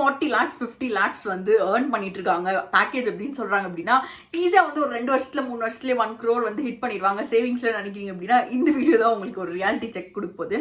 40 lakhs 50 lakhs வந்து earn பண்ணிட்டு இருக்காங்க பேக்கேஜ் அப்படின்னு சொல்றாங்க அப்படின்னா ஈஸியா வந்து ஒரு 2 வருஷத்துல 3 வருஷத்துல 1 crore வந்து ஹிட் பண்ணிடுவாங்க சேவிங்ஸ்ல நினைக்கிறீங்க அப்படின்னா இந்த வீடியோ தான் உங்களுக்கு ஒரு ரியாலிட்டி செக் கொடுக்க போகுது.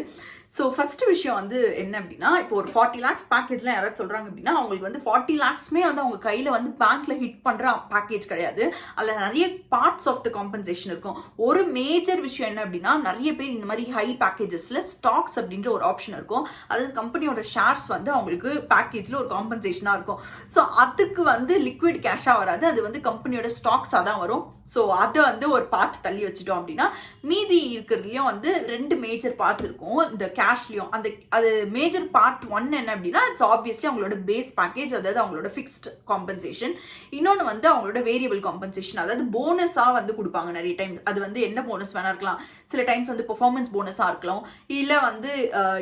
ஸோ ஃபர்ஸ்ட் விஷயம் வந்து என்ன அப்படின்னா, இப்போ ஒரு 40 lakhs பேக்கேஜ்லாம் யாராவது சொல்றாங்க அப்படின்னா அவங்களுக்கு வந்து 40 lakhsமே வந்து அவங்க கையில வந்து பேங்க்ல ஹிட் பண்ற பேக்கேஜ் கிடையாது. அதுல நிறைய பார்ட்ஸ் ஆஃப் த காம்பன்சேஷன் இருக்கும். ஒரு மேஜர் விஷயம் என்ன அப்படின்னா, நிறைய பேர் இந்த மாதிரி ஹை பேக்கேஜஸ்ல ஸ்டாக்ஸ் அப்படின்ற ஒரு ஆப்ஷன் இருக்கும். அதாவது கம்பெனியோட ஷேர்ஸ் வந்து அவங்களுக்கு பேக்கேஜ்ல ஒரு காம்பன்சேஷனா இருக்கும். ஸோ அதுக்கு வந்து லிக்விட் கேஷா வராது, அது வந்து கம்பெனியோட ஸ்டாக்ஸா தான் வரும். ஸோ அதை வந்து ஒரு பார்ட் தள்ளி வச்சுட்டோம் அப்படின்னா மீதி இருக்கிறதுலயும் வந்து 2 மேஜர் பார்ட்ஸ் இருக்கும். இந்த கேஷ்லயும் அது மேஜர் பார்ட் 1 என்ன அப்படின்னா, இட்ஸ் ஆப்வியஸ்லி அவங்களோட பேஸ் பேக்கேஜ், அதாவது அவங்களோட ஃபிக்ஸ்ட் காம்பன்சேஷன். இன்னொன்று வந்து அவங்களோட வேரியபிள் காம்பன்சேஷன், அதாவது போனஸா வந்து கொடுப்பாங்க நிறைய டைம். அது வந்து என்ன போனஸ் வேணா இருக்கலாம். சில டைம்ஸ் வந்து பெர்ஃபார்மன்ஸ் போனஸா இருக்கலாம், இல்ல வந்து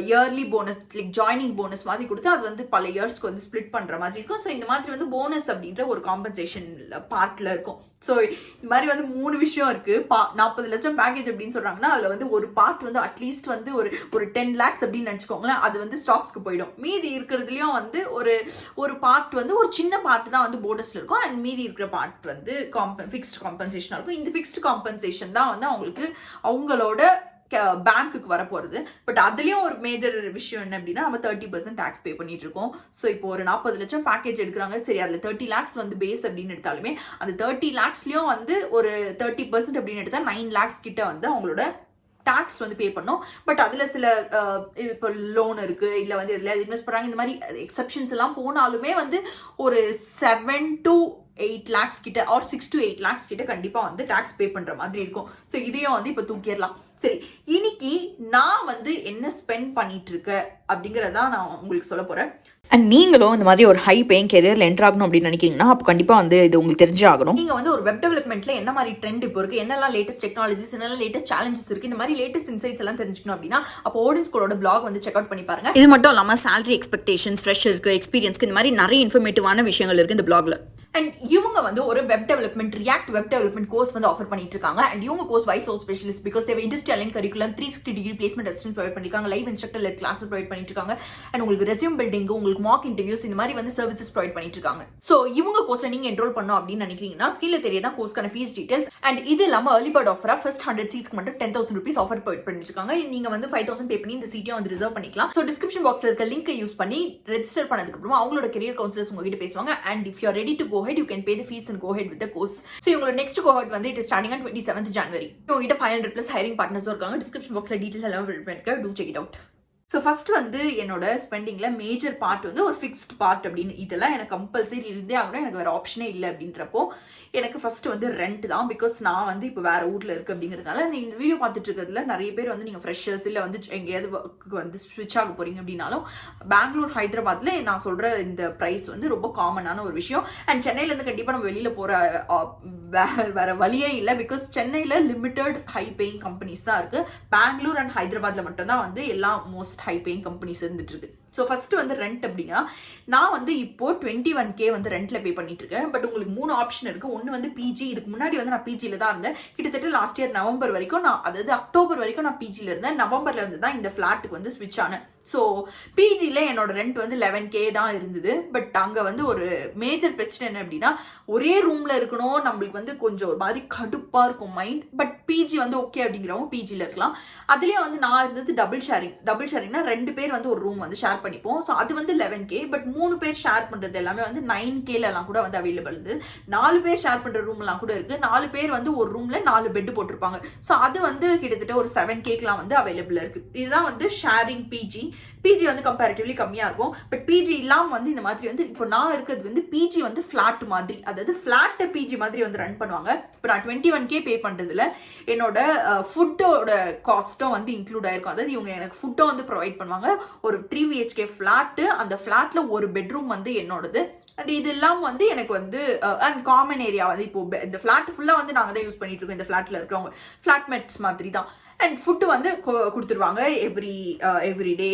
early bonus like joining bonus மாதிரி கொடுத்து அது வந்து பல இயர்ஸ்க்கு வந்து ஸ்பிளிட் பண்ற மாதிரி இருக்கும். ஸோ இந்த மாதிரி வந்து போனஸ் அப்படின்ற ஒரு காம்பன்சேஷன் பார்ட்ல இருக்கும். ஸோ இந்த மாதிரி வந்து 3 விஷயம் இருக்கு. 40 லட்சம் பேக்கேஜ் அப்படின்னு சொல்றாங்கன்னா அதுல வந்து ஒரு பார்ட் வந்து அட்லீஸ்ட் வந்து ஒரு 10 lakhs அப்படின்னு நினைச்சுக்கோங்களேன், அது வந்து ஸ்டாக்ஸ்க்கு போயிடும். மீதி இருக்கிறதுலயும் வந்து ஒரு பார்ட் வந்து ஒரு சின்ன பார்ட் தான் வந்து போனஸ்ல இருக்கும், அண்ட் மீதி இருக்கிற பார்ட் வந்து ஃபிக்ஸ்ட் காம்பன்சேஷனா இருக்கும். இந்த ஃபிக்ஸ்ட் காம்பன்சேஷன் தான் வந்து அவங்களோட பேங்க்குக்கு வர போறது. பட் அதுலயும் ஒரு மேஜர் விஷயம் என்ன அப்படின்னா, நம்ம 30% டாக்ஸ் பே பண்ணிட்டு இருக்கோம். ஸோ இப்போ ஒரு 40 லட்சம் பேக்கேஜ் எடுக்கிறாங்க, சரி அதுல 30 lakhs வந்து பேஸ் அப்படின்னு எடுத்தாலுமே அந்த 30 lakhsலயும் வந்து ஒரு 30% அப்படின்னு எடுத்தா 9 lakhs கிட்ட வந்து அவங்களோட டாக்ஸ் வந்து பே பண்ணும். பட் அதுல சில இப்போ லோன் இருக்கு, இல்ல வந்து எதுல இன்வெஸ்ட் பண்றாங்க, இந்த மாதிரி எக்ஸப்ஷன்ஸ் எல்லாம் போனாலுமே வந்து ஒரு 7 to 8 lakhs கிட்ட ஆர் 6 to 8 lakhs கிட்ட கண்டிப்பா வந்து டாக்ஸ் பே பண்ற மாதிரி இருக்கும். ஸோ இதையும் வந்து இப்ப தூக்கிடலாம். சரி, இன்னைக்கு நான் வந்து என்ன ஸ்பெண்ட் பண்ணிட்டு இருக்கேன் அப்படிங்கறத நான் உங்களுக்கு சொல்ல போறேன். அண்ட் நீங்களும் இந்த மாதிரி ஒரு ஹை பேயிங் கெரியர்ல என்டர் ஆகணும் அப்படின்னு நினைக்கிறீங்கன்னா அப்போ கண்டிப்பா வந்து இது உங்களுக்கு தெரிஞ்சு ஆகணும். நீங்க வந்து ஒரு வெப் டெவலப்மெண்ட்ல என்ன மாதிரி ட்ரெண்ட் இப்போ இருக்கு, என்னெல்லாம் லேட்டஸ்ட் டெக்னாலஜிஸ், என்னெல்லாம் லேட்டஸ்ட் சேலஞ்சஸ் இருக்கு, இந்த மாதிரி லேட்டஸ்ட் இன்சைட்ஸ் எல்லாம் தெரிஞ்சுக்கணும் அப்படின்னா அப்போ ஓடின் ஸ்கூலோட பிளாக் வந்து செக் அவுட் பண்ணி பாருங்க. இது மட்டும் இல்லாம salary எக்ஸ்பெக்டேஷன்ஸ், ஃப்ரெஷருக்கு, எக்ஸ்பீரியன்ஸ்க்கு இந்த மாதிரி நிறைய இன்ஃபர்மேட்டிவான விஷயங்கள் இருக்கு இந்த பிளாக்ல. அண்ட் இவங்க வந்து ஒரு web development React web development course வந்து ஆஃபர் பண்ணிட்டு இருக்காங்க. அண்ட் இவங்க course wise so specialist because தேவை industry align curriculum 360 degree placement assistant provide பண்ணிருக்காங்க, live instructor led classes provide பண்ணிட்டு இருக்காங்க, அண்ட் உங்களுக்கு ரெஸ்யூம் பில்டிங், உங்களுக்கு மார்க் இன்டர்வியூஸ் இந்த மாதிரி வந்து சர்வீசஸ் ப்ரொவைட் பண்ணிட்டு இருக்காங்க. ஸோ இவங்க கோர்ஸ்ல நீங்க என்ரோல் பண்ணணும் அப்படின்னு நினைக்கிறீங்கன்னா ஸ்கில்ல தெரியதான் கோர்ஸ்க்கான ஃபீஸ் டீடைல்ஸ். அண்ட் இது இல்லாம ஏர்லி பர்ட் ஆஃபரா ஃபர்ஸ்ட் 100 சீட்ஸ்க்கு மட்டும் 10,000 rupees ஆஃபர் ப்ரொவைட் பண்ணிட்டு இருக்காங்க. நீங்க வந்து 5,000 பே பண்ணி இந்த சீட்டையும் வந்து ரிசர்வ் பண்ணிக்கலாம். ஸோ டிஸ்கிரிப்ஷன் பாக்ஸ்ல இருக்க லிங்க் யூஸ் பண்ணி ரெஜிஸ்டர் பண்ணதுக்கு அப்புறமா அவங்களோட கெரியர் கவுன்சிலர்ஸ் உங்ககிட்ட பேசுவாங்க. And if you are ready to go ahead you can pay the fees and go ahead with the course. So your next cohort வந்து it is starting on 27th January. So கிட்ட 500 plus hiring partners இருக்காங்க. Description boxல details எல்லாம் பண்ணிருக்கேன், do check it out. So first வந்து என்னோட ஸ்பெண்டிங்ல major part வந்து ஒரு fixed part அப்படின்னு, இதெல்லாம் எனக்கு கம்பல்சரி இருந்தே ஆகணும், எனக்கு வேற ஆப்ஷனே இல்லை அப்படின்றப்போ எனக்கு ஃபர்ஸ்ட் வந்து ரெண்ட் தான். பிகாஸ் நான் வந்து இப்போ வேற ஊர்ல இருக்கு அப்படிங்கிறதுனால இந்த வீடியோ பார்த்துட்டு இருக்கிறதுல நிறைய பேர் வந்து நீங்க ஃப்ரெஷர்ஸ் இல்லை வந்து எங்கேயாவது ஒர்க்கு வந்து ஸ்விட்ச் ஆக போறீங்க அப்படின்னாலும் பெங்களூர் ஹைதராபாத்ல நான் சொல்ற இந்த பிரைஸ் வந்து ரொம்ப காமனான ஒரு விஷயம். அண்ட் சென்னையில இருந்து கண்டிப்பா நம்ம வெளியில போற வேற வழியே இல்லை. பிகாஸ் சென்னையில லிமிடெட் ஹை பேயிங் கம்பெனிஸ் தான் இருக்கு. பெங்களூர் அண்ட் ஹைதராபாத்ல மட்டும் தான் வந்து எல்லா மோஸ்ட் ஹை பேயிங் கம்பெனிஸ் இருந்துட்டு இருக்கு. ஸோ ஃபர்ஸ்ட் வந்து ரெண்ட் அப்படின்னா நான் வந்து இப்போ 21K வந்து ரெண்ட்ல பே பண்ணிட்டு இருக்கேன். பட் உங்களுக்கு 3 ஆப்ஷன் இருக்கு. ஒன்னு வந்து பிஜி. இதுக்கு முன்னாடி வந்து நான் பிஜில தான் இருந்தேன். கிட்டத்தட்ட லாஸ்ட் இயர் நவம்பர் வரைக்கும் அதாவது அக்டோபர் வரைக்கும் நான் பிஜில இருந்தேன். நவம்பர்ல இருந்து தான் இந்த பிளாட்டுக்கு வந்து ஸ்விட்ச் ஆனேன். ஸோ பிஜியில் என்னோட ரெண்ட் வந்து 11K தான் இருந்தது. பட் அங்கே வந்து ஒரு மேஜர் பிரச்சனை என்ன அப்படின்னா ஒரே ரூம்ல இருக்கணும், நம்மளுக்கு வந்து கொஞ்சம் ஒரு மாதிரி கடுப்பா இருக்கும் மைண்ட். பட் பிஜி வந்து ஓகே அப்படிங்கிறவங்க பிஜியில் இருக்கலாம். அதுலேயே வந்து நான் இருந்தது டபுள் ஷேரிங்னா 2 பேர் வந்து ஒரு ரூம் வந்து ஷேர் பண்ணிப்போம். ஸோ அது வந்து 11K. பட் 3 பேர் ஷேர் பண்ணுறது எல்லாமே வந்து 9K எல்லாம் கூட வந்து அவைலபிள் இருந்தது. 4 பேர் ஷேர் பண்ணுற ரூம் எல்லாம் கூட இருக்கு. 4 பேர் வந்து ஒரு ரூம்ல 4 பெட் போட்டிருப்பாங்க. ஸோ அது வந்து கிட்டத்தட்ட ஒரு 7Kலாம் வந்து அவைலபிள் இருக்கு. இதுதான் வந்து ஷேரிங் பிஜி. பிஜி வந்து கம்பேரிட்டிவ்லி கம்மியா இருக்கும். பட் பிஜி இல்லாம வந்து இந்த மாதிரி வந்து இப்போ நான் இருக்கிறது வந்து பிஜி வந்து ஃபிளாட் மாதிரி, அதாவது ஃபிளாட் பிஜி மாதிரி வந்து ரன் பண்ணுவாங்க. இப்போ நான் 21K பே பண்றதுல என்னோட ஃபுட்டோட காஸ்ட்டும் வந்து இன்க்ளூட் ஆயிருக்கும். அதாவது இவங்க எனக்கு ஃபுட்டும் வந்து ப்ரொவைட் பண்ணுவாங்க. ஒரு 3 BHK ஃபிளாட், அந்த ஃபிளாட்ல ஒரு பெட்ரூம் வந்து என்னோடது. அண்ட் இது இல்லாம வந்து எனக்கு வந்து அண்ட் காமன் ஏரியா வந்து இப்போ இந்த ஃபிளாட் ஃபுல்லா வந்து நாங்க தான் யூஸ் பண்ணிட்டு இருக்கோம். இந்த ஃபிளாட்ல இருக்கவங்க ஃபிளாட்மேட்ஸ் மாதிரி தான். அண்ட் ஃபுட்டு வந்து கொடுத்துருவாங்க எவ்ரி டே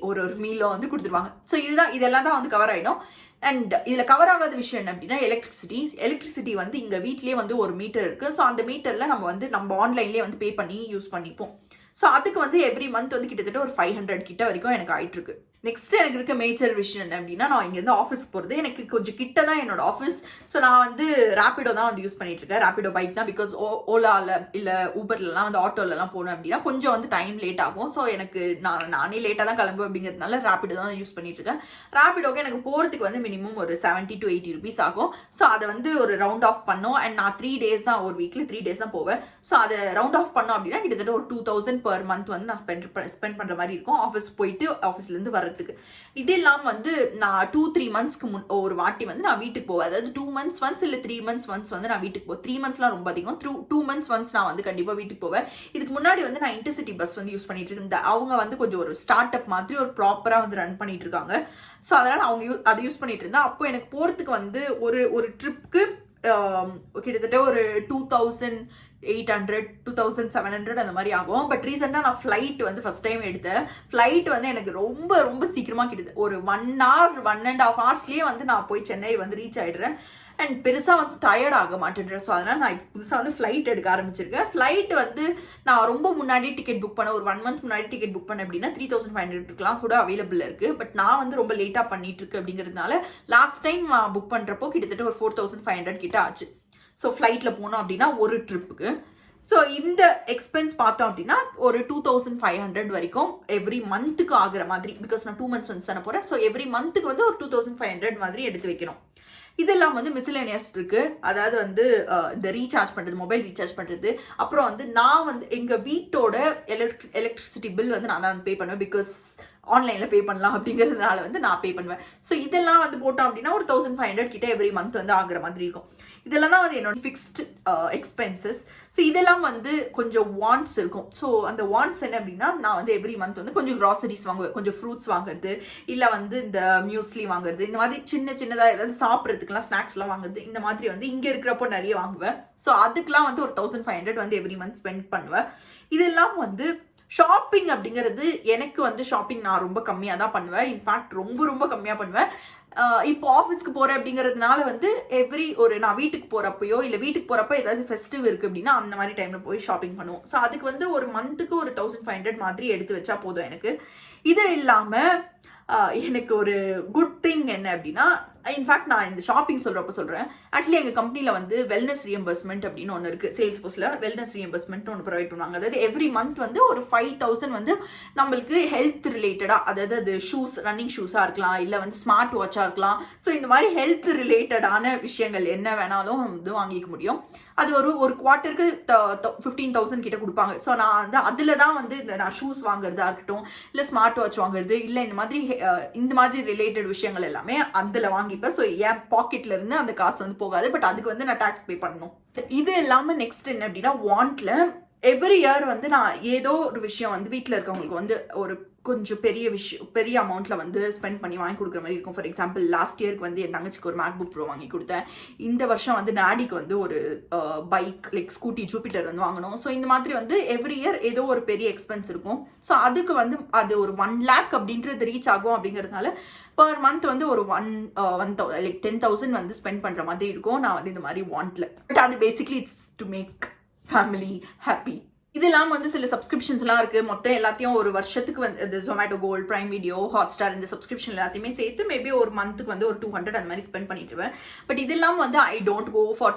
ஒரு மீலும் வந்து கொடுத்துருவாங்க. ஸோ இதெல்லாம் தான் வந்து கவர் ஆகிடும். அண்ட் இதில் கவர் ஆகாத விஷயம் என்ன அப்படின்னா எலக்ட்ரிசிட்டி வந்து இங்கே வீட்லேயே வந்து ஒரு மீட்டர் இருக்கு. ஸோ அந்த மீட்டரில் நம்ம ஆன்லைன்லேயே வந்து பே பண்ணி யூஸ் பண்ணிப்போம். ஸோ அதுக்கு வந்து எவ்ரி மந்த் வந்து கிட்டத்தட்ட ஒரு 500 கிட்ட வரைக்கும் எனக்கு ஆயிட்டு இருக்கு. நெக்ஸ்ட் எனக்கு இருக்க மேஜர் விஷயம் என்ன அப்படின்னா, நான் இங்கேருந்து ஆஃபீஸ்க்கு போகிறது எனக்கு கொஞ்சம் கிட்ட தான் என்னோட ஆஃபீஸ். ஸோ நான் வந்து ரேபிடோ தான் வந்து யூஸ் பண்ணிட்டு இருக்கேன். ரேபிடோ பைக் தான். பிகாஸ் ஓலாவில் இல்லை ஊபர்லாம் வந்து ஆட்டோலலாம் போனேன் அப்படின்னா கொஞ்சம் வந்து டைம் லேட் ஆகும். ஸோ எனக்கு நானே லேட்டாக தான் கிளம்புவேன் அப்படிங்கிறதுனால ரேபிடோ தான் யூஸ் பண்ணிட்டு இருக்கேன். ரேபிடோக்கு எனக்கு போகிறதுக்கு வந்து மினிமம் ஒரு 70 to 80 rupees ஆகும். ஸோ அதை வந்து ஒரு ரவுண்ட் ஆஃப் பண்ணோம். அண்ட் நான் 3 days தான், ஒரு வீக்லி 3 days தான் போவேன். ஸோ அதை ரவுண்ட் ஆஃப் பண்ணோம் அப்படின்னா கிட்டத்தட்ட ஒரு 2000 per month வந்து நான் ஸ்பெண்ட் பண்ணுற மாதிரி இருக்கும் ஆஃபீஸ் போயிட்டு ஆஃபீஸ்லேருந்து வர்றதுக்கு. இது இல்லாமல் வந்து நான் 2-3 monthsக்கு ஒரு வாட்டி வந்து நான் வீட்டுக்கு போவேன். அதாவது 2 months once இல்லை 3 months once வந்து நான் வீட்டுக்கு போவேன். 3 monthsலாம் ரொம்ப அதிகம். 2 months once நான் வந்து கண்டிப்பாக வீட்டுக்கு போவேன். இதுக்கு முன்னாடி வந்து நான் இன்டர்சிட்டி பஸ் வந்து யூஸ் பண்ணிட்டு இருந்தேன். அவங்க வந்து கொஞ்சம் ஒரு ஸ்டார்ட் அப் மாதிரி ஒரு ப்ராப்பராக வந்து ரன் பண்ணிட்டு இருக்காங்க. ஸோ அதனால் அவங்க அதை யூஸ் பண்ணிட்டு இருந்தேன். அப்போ எனக்கு போகிறதுக்கு வந்து ஒரு ட்ரிப்புக்கு கிட்டத்தட்ட ஒரு 2800 2700 அந்த மாதிரி ஆகும். பட் ரீசெண்டாக நான் ஃப்ளைட் வந்து ஃபர்ஸ்ட் டைம் எடுத்தேன். ஃப்ளைட் வந்து எனக்கு ரொம்ப ரொம்ப சீக்கிரமாக கிட்டது ஒரு 1 hour 1.5 hours வந்து நான் போய் சென்னை வந்து ரீச் ஆகிடுறேன். அண்ட் பெருசாக வந்து டயர்ட் ஆக மாட்டேன்றேன். ஸோ அதனால் நான் புதுசாக வந்து ஃப்ளைட் எடுக்க ஆரம்பிச்சிருக்கேன். ஃப்ளைட் வந்து நான் ரொம்ப முன்னாடி டிக்கெட் புக் பண்ண ஒரு 1 month முன்னாடி டிக்கெட் புக் பண்ணேன் அப்படின்னா 3500 கூட அவைலபிள் இருக்குது. பட் நான் வந்து ரொம்ப லேட்டாக பண்ணிட்டு இருக்கு அப்படிங்கிறதுனால லாஸ்ட் டைம் நான் புக் பண்ணுறப்போ கிட்டத்தட்ட ஒரு 4500 கிட்ட ஆச்சு. ஸோ ஃப்ளைட்டில் போனோம் அப்படின்னா ஒரு ட்ரிப்புக்கு. ஸோ இந்த எக்ஸ்பென்ஸ் பார்த்தோம் அப்படின்னா ஒரு 2500 வரைக்கும் எவ்ரி மந்த்துக்கு ஆகிற மாதிரி. பிகாஸ் நான் 2 months வந்து தானே போகிறேன். ஸோ எவ்ரி மந்த்துக்கு வந்து ஒரு 2500 மாதிரி எடுத்து வைக்கணும். இதெல்லாம் வந்து மிஸ்லேனியஸ் இருக்கு. அதாவது வந்து இந்த ரீசார்ஜ் பண்ணுறது, மொபைல் ரீசார்ஜ் பண்ணுறது, அப்புறம் வந்து நான் வந்து எங்கள் வீட்டோட எலக்ட்ரிசிட்டி பில் வந்து நான் தான் பே பண்ணுவேன். பிகாஸ் ஆன்லைனில் பே பண்ணலாம் அப்படிங்கிறதுனால வந்து நான் பே பண்ணுவேன். ஸோ இதெல்லாம் வந்து போட்டோம் அப்படின்னா ஒரு 1500 கிட்ட எவ்ரி மந்த் வந்து ஆகிற மாதிரி இருக்கும். இதெல்லாம் தான் வந்து என்னோட ஃபிக்ஸ்டு எக்ஸ்பென்சஸ். ஸோ இதெல்லாம் வந்து கொஞ்சம் வாண்ட்ஸ் இருக்கும். ஸோ அந்த வாண்ட்ஸ் என்ன அப்படின்னா, நான் வந்து எவ்ரி மந்த் வந்து கொஞ்சம் க்ராசரிஸ் வாங்குவேன், கொஞ்சம் ஃப்ரூட்ஸ் வாங்குறது, இல்லை வந்து இந்த மியூஸ்லி வாங்குறது, இந்த மாதிரி சின்னதாக ஏதாவது சாப்பிட்றதுக்குலாம் ஸ்நாக்ஸ்லாம் வாங்குறது, இந்த மாதிரி வந்து இங்கே இருக்கிறப்போ நிறைய வாங்குவேன். ஸோ அதுக்கெலாம் வந்து ஒரு 1500 வந்து எவ்ரி மந்த் ஸ்பெண்ட் பண்ணுவேன். இதெல்லாம் வந்து ஷாப்பிங் அப்படிங்கிறது எனக்கு வந்து ஷாப்பிங் நான் ரொம்ப கம்மியாக தான் பண்ணுவேன். இன்ஃபேக்ட் ரொம்ப ரொம்ப கம்மியாக பண்ணுவேன். இப்போ ஆஃபீஸ்க்கு போகிறேன் அப்படிங்கிறதுனால வந்து நான் வீட்டுக்கு போகிறப்பையோ இல்லை வீட்டுக்கு போகிறப்ப ஏதாவது ஃபெஸ்டிவ் இருக்குது அப்படின்னா அந்த மாதிரி டைமில் போய் ஷாப்பிங் பண்ணுவோம். ஸோ அதுக்கு வந்து ஒரு மந்த்துக்கு ஒரு 1500 மாதிரி எடுத்து வச்சா போதும் எனக்கு. இது இல்லாமல் எனக்கு ஒரு குட் திங் என்ன அப்படின்னா, இன்ஃபேக்ட் நான் இந்த ஷாப்பிங் சொல்கிறேன். ஆக்சுவலி எங்கள் கம்பெனியில் வந்து வெல்னஸ் ரீஎம்பர்ஸ்மெண்ட் அப்படின்னு ஒன்று இருக்குது. சேல்ஸ் ஃபோர்ஸில் வெல்னஸ் ரீஎம்பர்ஸ்மெண்ட் ஒன்று ப்ரொவைட் பண்ணுவாங்க. அதாவது எவ்ரி மந்த் வந்து ஒரு 5000 வந்து நம்மளுக்கு ஹெல்த் ரிலேட்டடாக, அதாவது அது ஷூஸ், ரன்னிங் ஷூஸாக இருக்கலாம், இல்லை வந்து ஸ்மார்ட் வாட்சாக இருக்கலாம். ஸோ இந்த மாதிரி ஹெல்த் ரிலேட்டடான விஷயங்கள் என்ன வேணாலும் வந்து வாங்கிக்க முடியும். அது ஒரு குவார்ட்டருக்கு 15,000 கிட்ட கொடுப்பாங்க. ஸோ நான் வந்து அதில் தான் வந்து நான் ஷூஸ் வாங்குறதா இருக்கட்டும், இல்லை ஸ்மார்ட் வாட்ச் வாங்குறது, இல்லை இந்த மாதிரி ரிலேட்டட் விஷயங்கள் எல்லாமே அதில் வாங்கிப்பேன். ஸோ என் பாக்கெட்ல இருந்து அந்த காசு வந்து போகாது. பட் அதுக்கு வந்து நான் டாக்ஸ் பே பண்ணணும். இது இல்லாமல் நெக்ஸ்ட் என்ன அப்படின்னா, வாண்ட்ல எவ்ரி இயர் வந்து நான் ஏதோ ஒரு விஷயம் வந்து வீட்டில் இருக்கவங்களுக்கு வந்து ஒரு கொஞ்சம் பெரிய அமௌண்ட்டில் வந்து ஸ்பெண்ட் பண்ணி வாங்கி கொடுக்குற மாதிரி இருக்கும். ஃபார் எக்ஸாம்பிள் லாஸ்ட் இயருக்கு வந்து என் தங்கச்சிக்கு ஒரு மேக்புக் ப்ரோ வாங்கி கொடுத்தேன். இந்த வருஷம் வந்து டேடிக்கு வந்து ஒரு பைக் லைக் ஸ்கூட்டி ஜூபிட்டர் வந்து வாங்கணும். ஸோ இந்த மாதிரி வந்து எவ்ரி இயர் ஏதோ ஒரு பெரிய எக்ஸ்பென்ஸ் இருக்கும். ஸோ அதுக்கு வந்து அது ஒரு 1 lakh அப்படின்றது ரீச் ஆகும். அப்படிங்கிறதுனால பர் மந்த் வந்து ஒரு 10,000 வந்து ஸ்பெண்ட் பண்ணுற மாதிரி இருக்கும். நான் வந்து இந்த மாதிரி வாண்ட்ல. பட் அது basically it's to make family happy. இது இல்லாமல் வந்து சில சப்ஸ்கிரிப்ஷன்ஸ்லாம் இருக்குது. மொத்தம் எல்லாத்தையும் ஒரு வருஷத்துக்கு வந்து இந்த Zomato gold, prime video, Hotstar, இந்த சப்ஸ்கிரிப்ஷன் எல்லாத்தையுமே சேர்த்து மேபி ஒரு மந்த்துக்கு வந்து ஒரு 200 அந்த மாதிரி ஸ்பெண்ட் பண்ணிட்டுருவேன். பட் இது இல்லாமல் வந்து I don't go for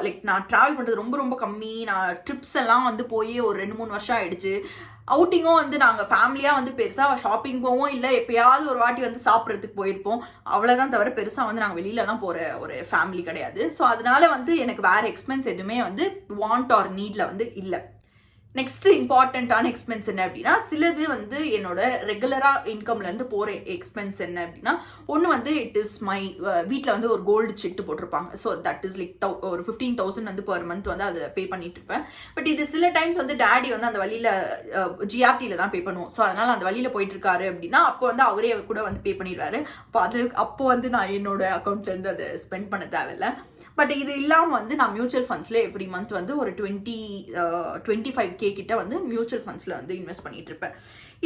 like நான் ட்ராவல் பண்ணுறது ரொம்ப ரொம்ப கம்மி. நான் ட்ரிப்ஸ் எல்லாம் வந்து போய் ஒரு 2-3 வருஷம் ஆயிடுச்சு. அவுட்டிங்கும் வந்து நாங்கள் ஃபேமிலியாக வந்து பெருசாக ஷாப்பிங் போவோம், இல்லை எப்பயாவது ஒரு வாட்டி வந்து சாப்பிட்றதுக்கு போயிருப்போம், அவ்வளோதான். தவிர பெருசாக வந்து நாங்கள் வெளியிலலாம் போகிற ஒரு ஃபேமிலி கிடையாது. ஸோ அதனால வந்து எனக்கு வேறு எக்ஸ்பென்ஸ் எதுவுமே வந்து வாண்ட் ஆர் நீடில் வந்து இல்லை. நெக்ஸ்ட் இம்பார்ட்டண்ட்டான எக்ஸ்பென்ஸ் என்ன அப்படின்னா, சிலது வந்து என்னோட ரெகுலராக இன்கம்லேருந்து போகிற எக்ஸ்பென்ஸ் என்ன அப்படின்னா, ஒன்று வந்து இட் இஸ் மை வீட்டில் வந்து ஒரு கோல்டு சிட்டு போட்டிருப்பாங்க. ஸோ தட் இஸ் லைக் ஒரு 15,000 வந்து பர் மந்த் வந்து அதை பே பண்ணிட்டு இருப்பேன். பட் இது சில டைம்ஸ் வந்து டேடி வந்து அந்த வழியில் ஜிஆர்டியில் தான் பே பண்ணுவோம். ஸோ அதனால் அந்த வழியில் போயிட்டு இருக்காரு அப்படின்னா அப்போ வந்து அவரே கூட வந்து பே பண்ணிடுவாரு. அப்போ வந்து நான் என்னோட அக்கௌண்ட்லேருந்து அதை ஸ்பெண்ட் பண்ண தேவையில்லை. பட் இது இல்லாமல் வந்து நான் மியூச்சுவல் ஃபண்ட்ஸில் எவ்ரி மந்த் வந்து ஒரு 25K கிட்ட வந்து மியூச்சுவல் ஃபண்ட்ஸில் வந்து இன்வெஸ்ட் பண்ணிட்டு இருப்பேன்.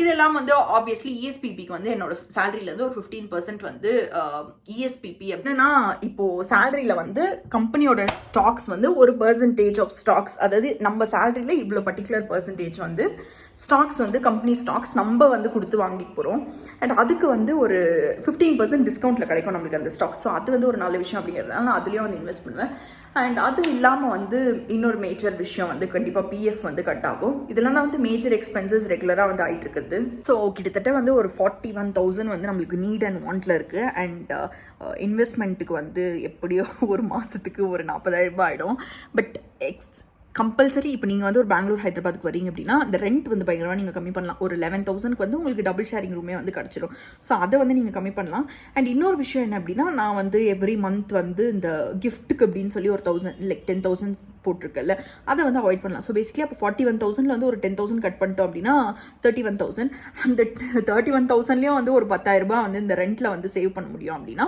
இதெல்லாம் வந்து ஆப்வியஸ்லி இஎஸ்பிபிக்கு வந்து என்னோட சேலரியிலேருந்து ஒரு 15% வந்து இஎஸ்பிபி அப்படின்னா இப்போ சேலரியில் வந்து கம்பெனியோட ஸ்டாக்ஸ் வந்து ஒரு பர்சன்டேஜ் ஆஃப் ஸ்டாக்ஸ், அதாவது நம்ம சேலரியில் இவ்வளோ பர்டிகுலர் பர்சன்டேஜ் வந்து ஸ்டாக்ஸ் வந்து கம்பெனி ஸ்டாக்ஸ் நம்ம வந்து கொடுத்து வாங்கி போகிறோம். அண்ட் அதுக்கு வந்து ஒரு 15% டிஸ்கவுண்ட்டில் கிடைக்கும் நம்மளுக்கு அந்த ஸ்டாக்ஸ். ஸோ அது வந்து ஒரு நல்ல விஷயம் அப்படிங்கிறதுனால நான் அதுலேயும் வந்து இன்வெஸ்ட் பண்ணுவேன். அண்ட் அது இல்லாமல் வந்து இன்னொரு மேஜர் விஷயம் வந்து கண்டிப்பாக பிஎஃப் வந்து கட் ஆகும். இதெல்லாம் வந்து மேஜர் எக்ஸ்பென்சஸ் ரெகுலராக வந்து ஆகிட்டு இருக்குது. ஸோ கிட்டத்தட்ட வந்து ஒரு 41,000 வந்து நம்மளுக்கு நீட் அண்ட் வாண்ட்டில் இருக்குது. அண்ட் இன்வெஸ்ட்மெண்ட்டுக்கு வந்து எப்படியோ ஒரு மாதத்துக்கு ஒரு 40,000 ரூபாய் ஆகிடும். பட் கம்பல்சரி இப்போ நீங்கள் வந்து ஒரு பெங்களூர் ஹைதராபாத்துக்கு வரீங்க அப்படின்னா அந்த ரெண்ட் வந்து பயங்கரமாக நீங்கள் கம்மி பண்ணலாம். ஒரு 11,000க்கு வந்து உங்களுக்கு டபுள் ஷேரிங் ரூமே வந்து கிடச்சிடும். ஸோ அதை வந்து நீங்கள் கம்மி பண்ணலாம். அண்ட் இன்னொரு விஷயம் என்ன அப்படின்னா, நான் வந்து எவ்ரி மந்த் வந்து இந்த கிஃப்ட்டுக்கு அப்படின்னு சொல்லி ஒரு 1,000 லைக் 10,000 போட்டிருக்கல, அதை வந்து அவாய்ட் பண்ணலாம். ஸோ பேசிக்கலி அப்போ 41,000 வந்து ஒரு 10,000 கட் பண்ணிட்டோம் அப்படின்னா 31,000. அந்த 31,000லேயும் வந்து ஒரு 10,000 ரூபாய் வந்து இந்த ரெண்ட்டில் வந்து சேவ் பண்ண முடியும் அப்படின்னா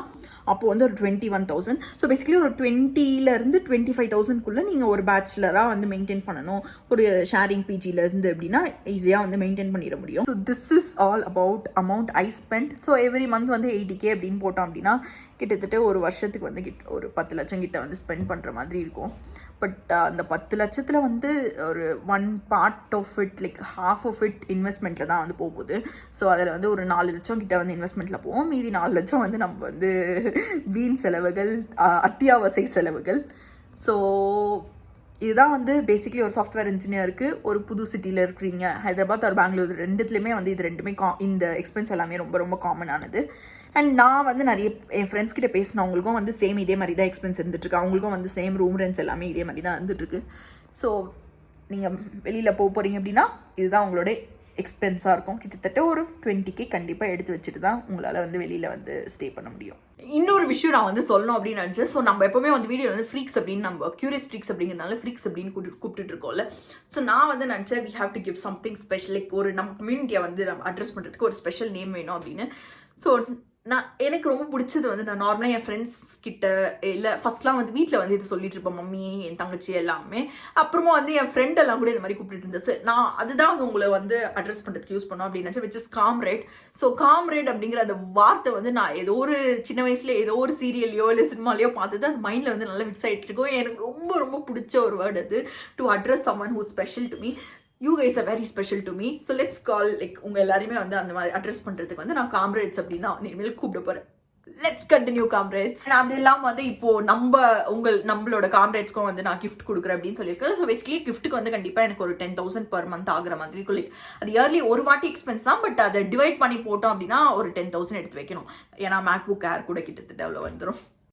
அப்போது வந்து ஒரு 21,000. ஸோ பேசிக்கலி ஒரு 20,000 25,000க்குள்ளே நீங்கள் ஒரு பேச்சுலராக வந்து மெயின்டைன் பண்ணணும். ஒரு ஷேரிங் பிஜிலேருந்து அப்படின்னா ஈஸியாக வந்து மெயின்டைன் பண்ணிட முடியும். So this is all about amount I spend. So every month வந்து 80K அப்படின்னு போட்டோம் அப்படின்னா கிட்டத்தட்ட ஒரு வருஷத்துக்கு வந்து ஒரு 10 லட்சம் கிட்ட வந்து ஸ்பெண்ட் பண்ணுற மாதிரி இருக்கும். பட் அந்த 10 லட்சத்தில் வந்து ஒரு 1 part of it like half of it இன்வெஸ்ட்மெண்ட்டில் தான் வந்து போகுது. ஸோ அதில் வந்து ஒரு 4 லட்சம் கிட்ட வந்து இன்வெஸ்ட்மெண்ட்டில் போவோம். மீதி 4 லட்சம் வந்து நம்ம வந்து வீண் செலவுகள், அத்தியாவசிய செலவுகள். ஸோ இதுதான் வந்து பேசிக்கலி ஒரு சாஃப்ட்வேர் இன்ஜினியருக்கு ஒரு புது சிட்டியில் இருக்கிறீங்க, ஹைதராபாத் ஒரு பெங்களூர் ரெண்டுத்துலேயுமே வந்து இது ரெண்டுமே இந்த எக்ஸ்பென்ஸ் எல்லாமே ரொம்ப ரொம்ப காமனானது. அண்ட் நான் வந்து நிறைய என் ஃப்ரெண்ட்ஸ் கிட்ட பேசினவங்களுக்கும் வந்து சேம் இதே மாதிரி தான் எக்ஸ்பென்ஸ் இருந்துட்டுருக்கு. அவங்களுக்கும் வந்து சேம் ரூம் ரெண்ட்ஸ் எல்லாமே இதே மாதிரி தான் இருந்துகிட்ருக்கு. ஸோ நீங்கள் வெளியில் போகிறீங்க அப்படின்னா இதுதான் உங்களோட எக்ஸ்பென்ஸாக இருக்கும். கிட்டத்தட்ட ஒரு 20K கண்டிப்பாக எடுத்து வச்சுட்டு தான் உங்களால் வந்து வெளியில் வந்து ஸ்டே பண்ண முடியும். இன்னொரு விஷயம் நான் வந்து சொல்லணும் அப்படின்னு நினச்சேன். ஸோ நம்ம எப்போவுமே வந்து வீடியோ வந்து ஃப்ரீக்ஸ் அப்படின்னு நம்ம கியூரியஸ் ஃப்ரீக்ஸ் அப்படிங்கிறதுனால ஃப்ரீக்ஸ் அப்படின்னு கூப்பிட்டு இருக்கோம்ல. ஸோ நான் வந்து நினச்சேன் we have to give something special, like ஒரு நம்ம கம்யூனிட்டியை வந்து நம்ம அட்ரஸ் பண்ணுறதுக்கு ஒரு ஸ்பெஷல் நேம் வேணும் அப்படின்னு. ஸோ எனக்கு ரொம்ப பிடிச்சது வந்து நான் நார்மலாக என் ஃப்ரெண்ட்ஸ் கிட்ட இல்லை ஃபர்ஸ்ட்லாம் வந்து வீட்டில் வந்து இது சொல்லிட்டு இருப்பேன், மம்மி என் தங்கச்சி எல்லாமே. அப்புறமா வந்து என் ஃப்ரெண்ட் எல்லாம் கூட இந்த மாதிரி கூப்பிட்டு இருந்தேன். நான் அதுதான் வந்து உங்களை வந்து அட்ரஸ் பண்ணுறதுக்கு யூஸ் பண்ணோம் அப்படின்னு நினச்சேன், which is comrade. So comrade அப்படிங்கிற அந்த வார்த்தை வந்து நான் ஏதோ ஒரு சின்ன வயசுல ஏதோ ஒரு சீரியல்லையோ இல்லை சினிமாலையோ பார்த்தது அது மைண்டில் வந்து நல்லா மிக்ஸ் ஆகிட்டு இருக்கும். எனக்கு ரொம்ப ரொம்ப பிடிச்ச ஒரு வேர்டு அது, to address someone who special to me. You guys are very special to me. So let's call like உங்க எல்லாரையுமே வந்து அந்த மாதிரி அட்ரஸ் பண்றதுக்கு வந்து நான் காம்ரேட்ஸ் அப்படின்னா இனிமேல் கூப்பிட போறேன். Let's continue comrades. அது இல்லாமல் வந்து இப்போ நம்மளோட காம்ரேட்ஸ்க்கும் வந்து நான் கிஃப்ட் கொடுக்குறேன் அப்படின்னு சொல்லியிருக்கேன். ஸோ பேசிக்கலி கிஃப்ட்டுக்கு வந்து கண்டிப்பாக எனக்கு ஒரு 10,000 பர் மந்த் ஆகிற மாதிரி இருக்கும். லைக் அது இயர்லி ஒரு வாட்டி எக்ஸ்பென்ஸ் தான், பட் அதை டிவைட் பண்ணி போட்டோம் அப்படின்னா ஒரு 10,000 எடுத்து வைக்கணும். ஏன்னா மேக்புக் ஏர் கூட கிட்டத்தட்ட அவ்வளோ வந்துடும்.